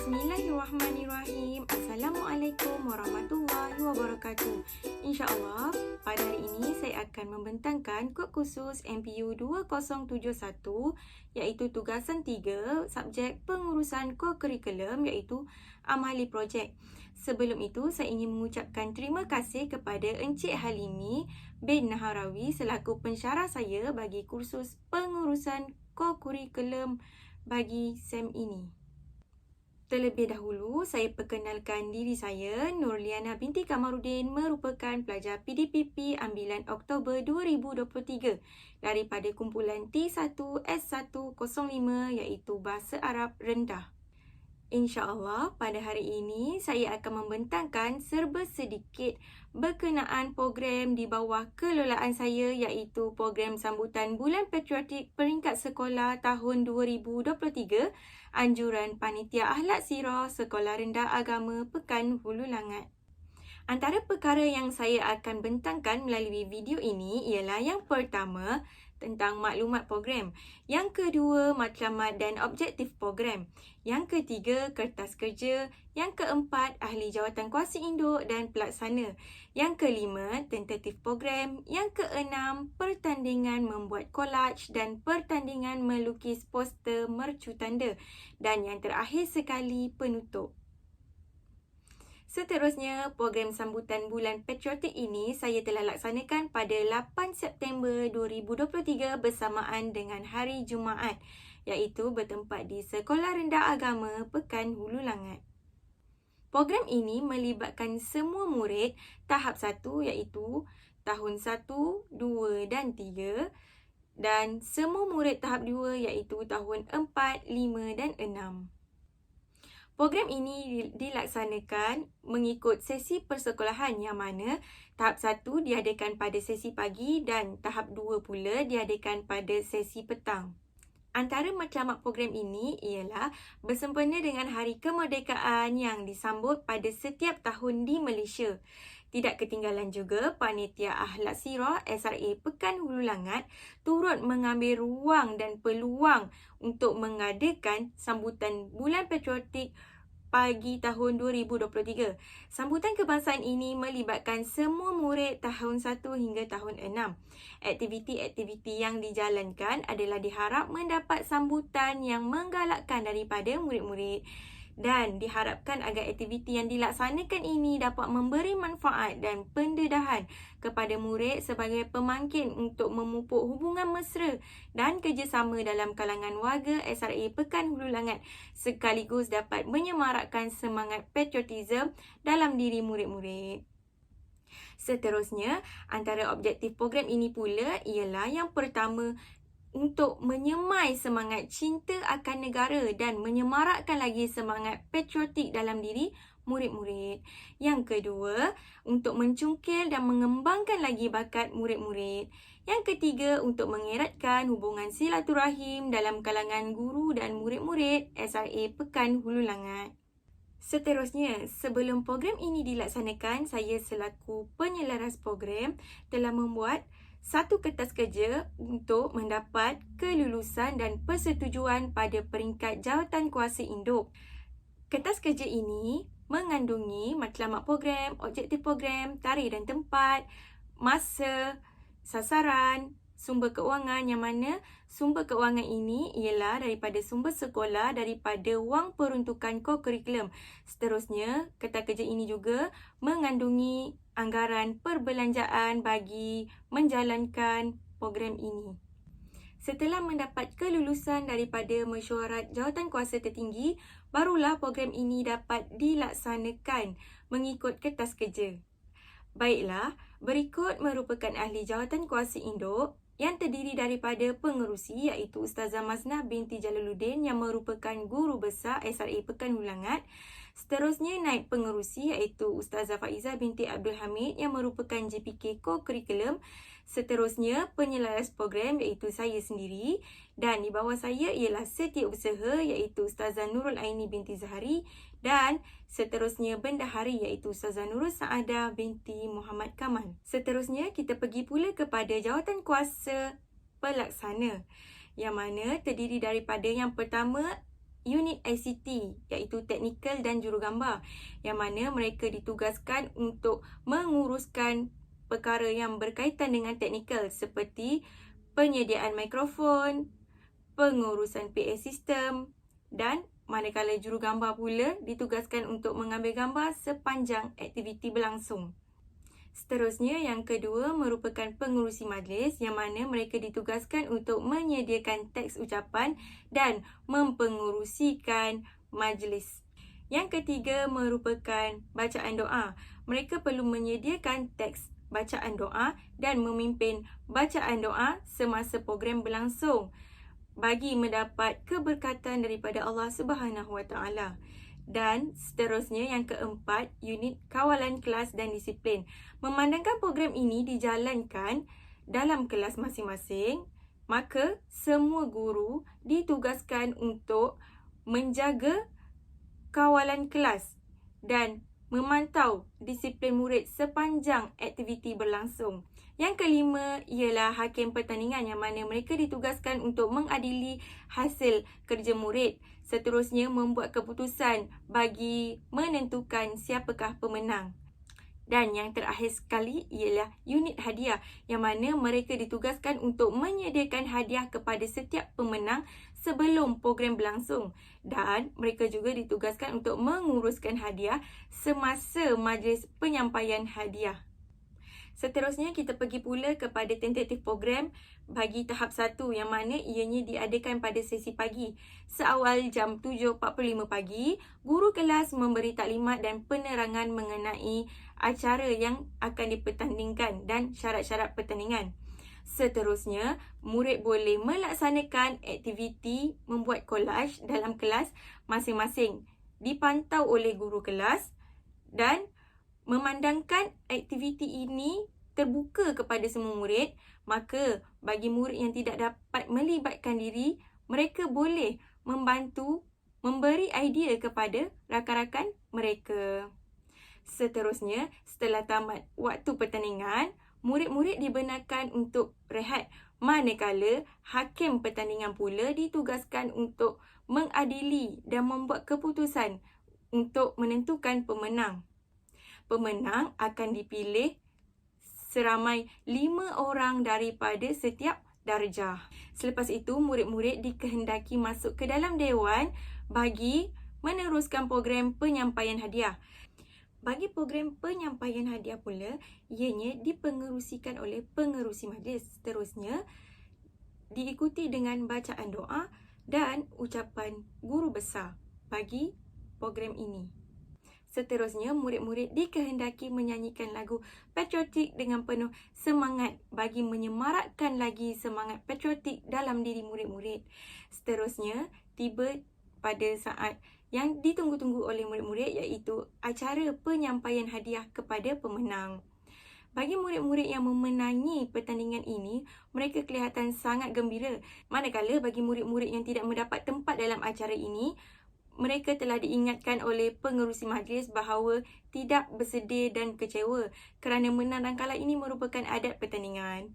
Bismillahirrahmanirrahim. Assalamualaikum warahmatullahi wabarakatuh. InsyaAllah, pada hari ini saya akan membentangkan kod khusus MPU 2071 iaitu tugasan 3 subjek pengurusan kokurikulum iaitu amali projek. Sebelum itu, saya ingin mengucapkan terima kasih kepada Encik Halimi bin Naharawi selaku pensyarah saya bagi kursus pengurusan kokurikulum bagi SEM ini. Terlebih dahulu, saya perkenalkan diri saya, Nurliana binti Kamarudin, merupakan pelajar PDPP ambilan Oktober 2023 daripada kumpulan T1S105 iaitu Bahasa Arab Rendah. InsyaAllah, pada hari ini saya akan membentangkan serba sedikit berkenaan program di bawah kelolaan saya iaitu program sambutan Bulan Patriotik Peringkat Sekolah tahun 2023 Anjuran Panitia Akhlak Sirah Sekolah Rendah Agama Pekan Hulu Langat. Antara perkara yang saya akan bentangkan melalui video ini ialah yang pertama, tentang maklumat program. Yang kedua, matlamat dan objektif program. Yang ketiga, kertas kerja. Yang keempat, ahli jawatan kuasa induk dan pelaksana. Yang kelima, tentatif program. Yang keenam, pertandingan membuat collage dan pertandingan melukis poster mercu tanda. Dan yang terakhir sekali, penutup. Seterusnya, program sambutan Bulan Patriotik ini saya telah laksanakan pada 8 September 2023 bersamaan dengan hari Jumaat iaitu bertempat di Sekolah Rendah Agama Pekan Hulu Langat. Program ini melibatkan semua murid tahap 1 iaitu tahun 1, 2 dan 3 dan semua murid tahap 2 iaitu tahun 4, 5 dan 6. Program ini dilaksanakan mengikut sesi persekolahan yang mana tahap 1 diadakan pada sesi pagi dan tahap 2 pula diadakan pada sesi petang. Antara matlamat program ini ialah bersempena dengan Hari Kemerdekaan yang disambut pada setiap tahun di Malaysia. Tidak ketinggalan juga, Panitia Akhlak Sirah SRA Pekan Hulu Langat turut mengambil ruang dan peluang untuk mengadakan sambutan Bulan Patriotik pagi tahun 2023. Sambutan kebangsaan ini melibatkan semua murid tahun 1 hingga tahun 6. Aktiviti-aktiviti yang dijalankan adalah diharap mendapat sambutan yang menggalakkan daripada murid-murid. Dan diharapkan agar aktiviti yang dilaksanakan ini dapat memberi manfaat dan pendedahan kepada murid sebagai pemangkin untuk memupuk hubungan mesra dan kerjasama dalam kalangan warga SRA Pekan Hulu Langat sekaligus dapat menyemarakkan semangat patriotisme dalam diri murid-murid. Seterusnya, antara objektif program ini pula ialah yang pertama, untuk menyemai semangat cinta akan negara dan menyemarakkan lagi semangat patriotik dalam diri murid-murid. Yang kedua, untuk mencungkil dan mengembangkan lagi bakat murid-murid. Yang ketiga, untuk mengeratkan hubungan silaturahim dalam kalangan guru dan murid-murid SRA Pekan Hulu Langat. Seterusnya, sebelum program ini dilaksanakan, saya selaku penyelaras program telah membuat satu kertas kerja untuk mendapat kelulusan dan persetujuan pada peringkat jawatan kuasa induk. Kertas kerja ini mengandungi matlamat program, objektif program, tarikh dan tempat, masa, sasaran, sumber keuangan yang mana sumber keuangan ini ialah daripada sumber sekolah daripada wang peruntukan kokurikulum. Seterusnya, kertas kerja ini juga mengandungi anggaran perbelanjaan bagi menjalankan program ini. Setelah mendapat kelulusan daripada mesyuarat jawatan kuasa tertinggi, barulah program ini dapat dilaksanakan mengikut kertas kerja. Baiklah, berikut merupakan ahli jawatan kuasa induk yang terdiri daripada pengerusi iaitu Ustazah Maznah binti Jalaluddin yang merupakan guru besar SRA Pekan Hulu Langat. Seterusnya, naib pengerusi iaitu Ustazah Faizah binti Abdul Hamid yang merupakan JPK Kokurikulum. Seterusnya, penyelaras program iaitu saya sendiri dan di bawah saya ialah setiausaha iaitu Ustazah Nurul Aini binti Zahari dan seterusnya bendahari iaitu Ustazah Nurul Saadah binti Muhammad Kamal. Seterusnya, kita pergi pula kepada jawatan kuasa pelaksana yang mana terdiri daripada yang pertama unit ICT iaitu teknikal dan jurugambar, yang mana mereka ditugaskan untuk menguruskan perkara yang berkaitan dengan teknikal seperti penyediaan mikrofon, pengurusan PA sistem, dan manakala jurugambar pula ditugaskan untuk mengambil gambar sepanjang aktiviti berlangsung. Seterusnya, yang kedua merupakan pengurusi majlis, yang mana mereka ditugaskan untuk menyediakan teks ucapan dan mempengurusikan majlis. Yang ketiga merupakan bacaan doa. Mereka perlu menyediakan teks bacaan doa dan memimpin bacaan doa semasa program berlangsung bagi mendapat keberkatan daripada Allah Subhanahu Wa Taala. Dan seterusnya, yang keempat, unit kawalan kelas dan disiplin. Memandangkan program ini dijalankan dalam kelas masing-masing, maka semua guru ditugaskan untuk menjaga kawalan kelas dan memantau disiplin murid sepanjang aktiviti berlangsung. Yang kelima ialah hakim pertandingan, yang mana mereka ditugaskan untuk mengadili hasil kerja murid. Seterusnya, membuat keputusan bagi menentukan siapakah pemenang. Dan yang terakhir sekali ialah unit hadiah, yang mana mereka ditugaskan untuk menyediakan hadiah kepada setiap pemenang sebelum program berlangsung. Dan mereka juga ditugaskan untuk menguruskan hadiah semasa majlis penyampaian hadiah. Seterusnya, kita pergi pula kepada tentatif program bagi tahap 1, yang mana ianya diadakan pada sesi pagi. Seawal jam 7.45 pagi, guru kelas memberi taklimat dan penerangan mengenai acara yang akan dipertandingkan dan syarat-syarat pertandingan. Seterusnya, murid boleh melaksanakan aktiviti membuat collage dalam kelas masing-masing, dipantau oleh guru kelas, dan memandangkan aktiviti ini terbuka kepada semua murid. Maka bagi murid yang tidak dapat melibatkan diri, mereka boleh membantu memberi idea kepada rakan-rakan mereka. Seterusnya, setelah tamat waktu pertandingan, murid-murid dibenarkan untuk rehat, manakala hakim pertandingan pula ditugaskan untuk mengadili dan membuat keputusan untuk menentukan pemenang. Pemenang akan dipilih seramai 5 orang daripada setiap darjah. Selepas itu, murid-murid dikehendaki masuk ke dalam dewan bagi meneruskan program penyampaian hadiah. Bagi program penyampaian hadiah pula, ianya dipengerusikan oleh pengerusi majlis. Seterusnya, diikuti dengan bacaan doa dan ucapan guru besar bagi program ini. Seterusnya, murid-murid dikehendaki menyanyikan lagu patriotik dengan penuh semangat bagi menyemarakkan lagi semangat patriotik dalam diri murid-murid. Seterusnya, tiba pada saat yang ditunggu-tunggu oleh murid-murid, iaitu acara penyampaian hadiah kepada pemenang. Bagi murid-murid yang memenangi pertandingan ini, mereka kelihatan sangat gembira. Manakala bagi murid-murid yang tidak mendapat tempat dalam acara ini, mereka telah diingatkan oleh pengerusi majlis bahawa tidak bersedih dan kecewa kerana menang dan kalah ini merupakan adat pertandingan,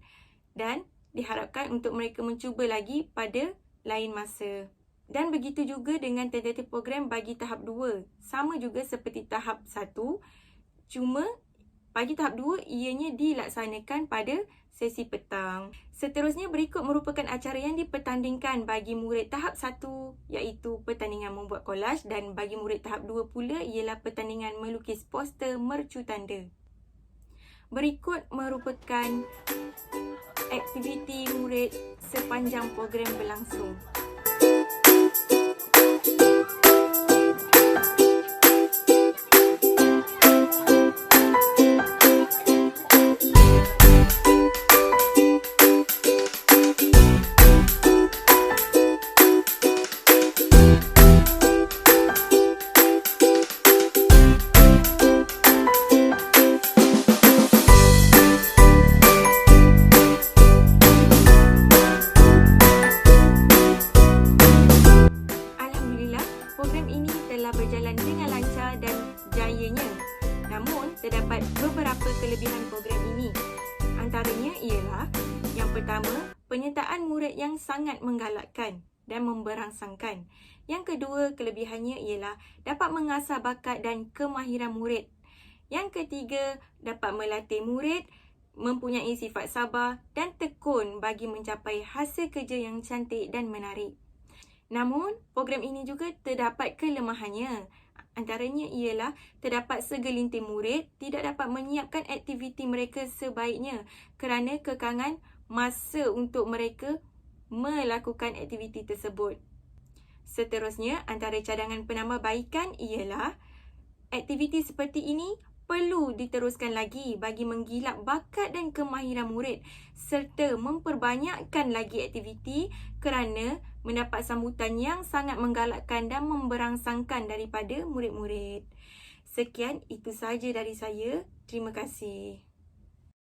dan diharapkan untuk mereka mencuba lagi pada lain masa. Dan begitu juga dengan tentatif program bagi tahap 2. Sama juga seperti tahap 1, cuma bagi tahap 2 ianya dilaksanakan pada sesi petang. Seterusnya, berikut merupakan acara yang dipertandingkan bagi murid tahap 1, iaitu pertandingan membuat collage, dan bagi murid tahap 2 pula ialah pertandingan melukis poster mercu tanda. Berikut merupakan aktiviti murid sepanjang program berlangsung. Berjalan dengan lancar dan jayanya. Namun, terdapat beberapa kelebihan program ini. Antaranya ialah, yang pertama, penyertaan murid yang sangat menggalakkan. dan memberangsangkan. Yang kedua, kelebihannya ialah dapat mengasah bakat dan kemahiran murid. Yang ketiga, dapat melatih murid mempunyai sifat sabar dan tekun bagi mencapai hasil kerja yang cantik dan menarik. Namun, program ini juga terdapat kelemahannya. Antaranya ialah terdapat segelintir murid tidak dapat menyiapkan aktiviti mereka sebaiknya kerana kekangan masa untuk mereka melakukan aktiviti tersebut. Seterusnya, antara cadangan penambahbaikan ialah aktiviti seperti ini perlu diteruskan lagi bagi menggilap bakat dan kemahiran murid serta memperbanyakkan lagi aktiviti kerana mendapat sambutan yang sangat menggalakkan dan memberangsangkan daripada murid-murid. Sekian, itu sahaja dari saya. Terima kasih.